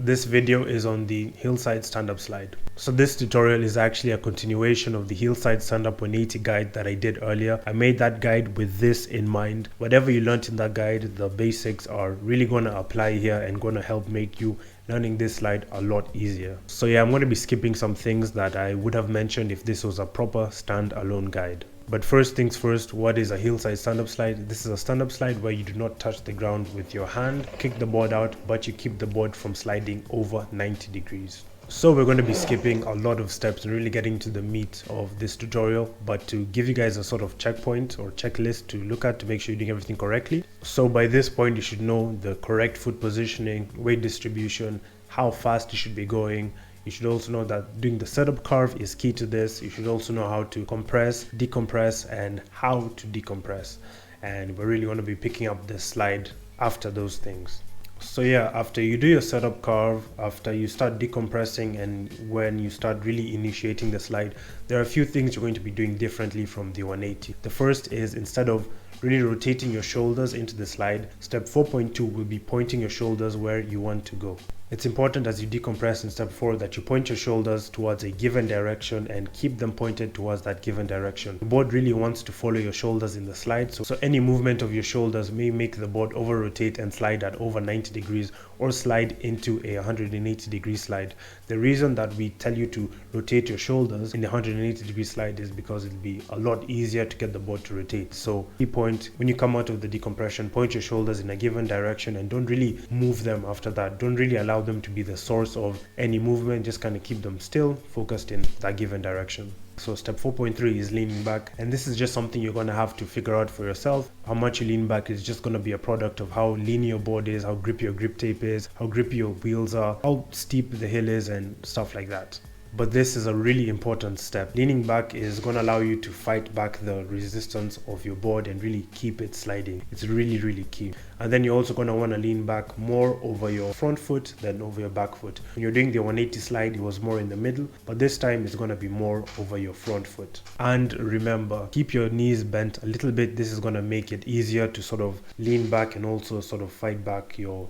This video is on the Heelside stand-up slide. So this tutorial is actually a continuation of the Heelside stand-up 180 guide that I did earlier. I made that guide with this in mind. Whatever you learned in that guide, the basics are really going to apply here and going to help make you learning this slide a lot easier. So yeah, I'm going to be skipping some things that I would have mentioned if this was a proper stand-alone guide. But first things first, what is a Heelside stand-up slide? This is a stand-up slide where you do not touch the ground with your hand, kick the board out, but you keep the board from sliding over 90 degrees. So we're going to be skipping a lot of steps and really getting to the meat of this tutorial, but to give you guys a sort of checkpoint or checklist to look at to make sure you're doing everything correctly. So by this point, you should know the correct foot positioning, weight distribution, how fast you should be going. You should also know that doing the setup curve is key to this. You should also know how to compress, decompress, and how to decompress. And we're really going to be picking up this slide after those things. So yeah, after you do your setup curve, after you start decompressing, and when you start really initiating the slide, there are a few things you're going to be doing differently from the 180. The first is, instead of really rotating your shoulders into the slide, step 4.2 will be pointing your shoulders where you want to go. It's important as you decompress in step 4 that you point your shoulders towards a given direction and keep them pointed towards that given direction. The board really wants to follow your shoulders in the slide, so any movement of your shoulders may make the board over rotate and slide at over 90 degrees or slide into a 180 degree slide. The reason that we tell you to rotate your shoulders in the 180 degree slide is because it'll be a lot easier to get the board to rotate. So key point, when you come out of the decompression, point your shoulders in a given direction and don't really move them after that. Don't really allow them to be the source of any movement. Just kind of keep them still, focused in that given direction. So step 4.3 is leaning back, and this is just something you're going to have to figure out for yourself. How much you lean back is just going to be a product of how lean your board is, how grippy your grip tape is, how grippy your wheels are, how steep the hill is, and stuff like that. But this is a really important step. Leaning back is going to allow you to fight back the resistance of your board and really keep it sliding. It's really key. And then you're also going to want to lean back more over your front foot than over your back foot. When you're doing the 180 slide, it was more in the middle, but this time it's going to be more over your front foot. And remember, keep your knees bent a little bit. This is going to make it easier to sort of lean back and also sort of fight back your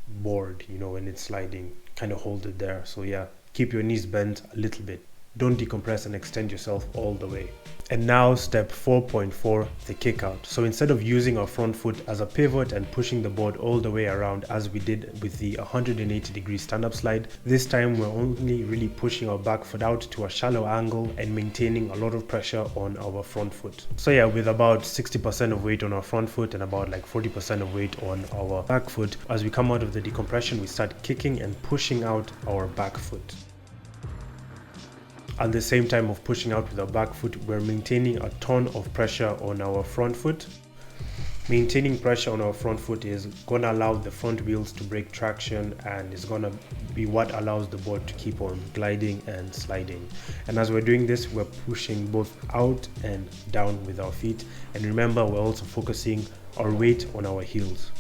board, when it's sliding. Kind of hold it there. So yeah, keep your knees bent a little bit. Don't decompress and extend yourself all the way. And now step 4.4, the kick out. So instead of using our front foot as a pivot and pushing the board all the way around as we did with the 180 degree stand-up slide, this time we're only really pushing our back foot out to a shallow angle and maintaining a lot of pressure on our front foot. So yeah, with about 60% of weight on our front foot and about like 40% of weight on our back foot, as we come out of the decompression, we start kicking and pushing out our back foot. At the same time of pushing out with our back foot, we're maintaining a ton of pressure on our front foot. Maintaining pressure on our front foot is going to allow the front wheels to break traction, and is going to be what allows the board to keep on gliding and sliding. And as we're doing this, we're pushing both out and down with our feet. And remember, we're also focusing our weight on our heels.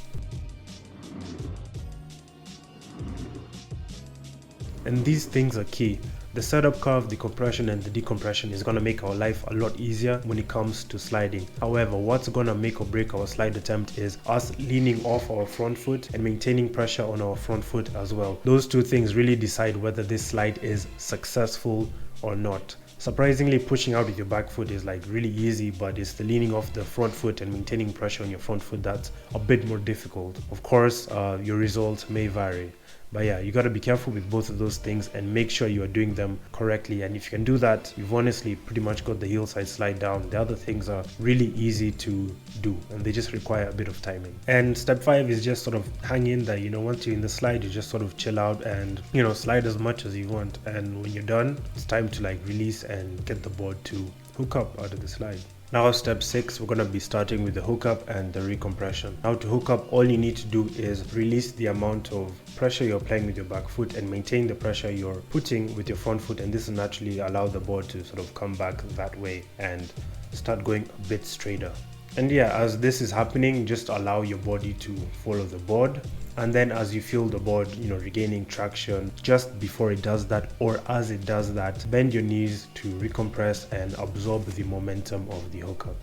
And these things are key. The setup curve, the compression, and the decompression is going to make our life a lot easier when it comes to sliding. However, what's going to make or break our slide attempt is us leaning off our front foot and maintaining pressure on our front foot as well. Those two things really decide whether this slide is successful or not. Surprisingly, pushing out with your back foot is like really easy, but it's the leaning off the front foot and maintaining pressure on your front foot that's a bit more difficult. Of course, your results may vary. But yeah, you got to be careful with both of those things and make sure you are doing them correctly. And if you can do that, you've honestly pretty much got the Heelside slide down. The other things are really easy to do and they just require a bit of timing. And step 5 is just sort of hang in there. Once you're in the slide, you just sort of chill out and, slide as much as you want. And when you're done, it's time to like release and get the board to hook up out of the slide. Now step 6, we're going to be starting with the hookup and the recompression. Now to hook up, all you need to do is release the amount of pressure you're applying with your back foot and maintain the pressure you're putting with your front foot, and this will naturally allow the board to sort of come back that way and start going a bit straighter. And yeah, as this is happening, just allow your body to follow the board. And then as you feel the board, regaining traction, just before it does that or as it does that, bend your knees to recompress and absorb the momentum of the hookup.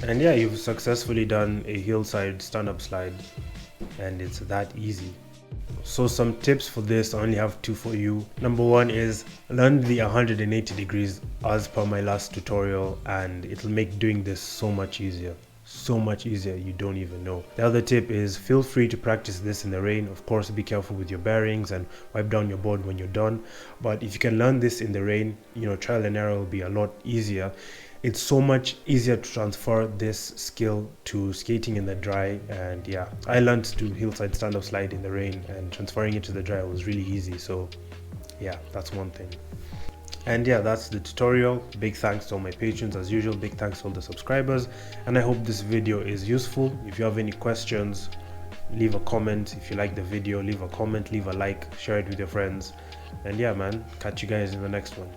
And yeah, you've successfully done a hillside stand-up slide, and it's that easy. So some tips for this, I only have two for you. Number one is learn the 180 degrees as per my last tutorial, and it'll make doing this so much easier. So much easier, you don't even know. The other tip is feel free to practice this in the rain. Of course, be careful with your bearings and wipe down your board when you're done. But if you can learn this in the rain, trial and error will be a lot easier. It's so much easier to transfer this skill to skating in the dry. And yeah, I learned to hillside stand-up slide in the rain, and transferring it to the dry was really easy. So yeah, that's one thing. And yeah, that's the tutorial. Big thanks to all my patrons as usual. Big thanks to all the subscribers, and I hope this video is useful. If you have any questions, leave a comment. If you like the video, leave a comment, leave a like, share it with your friends. And yeah man, catch you guys in the next one.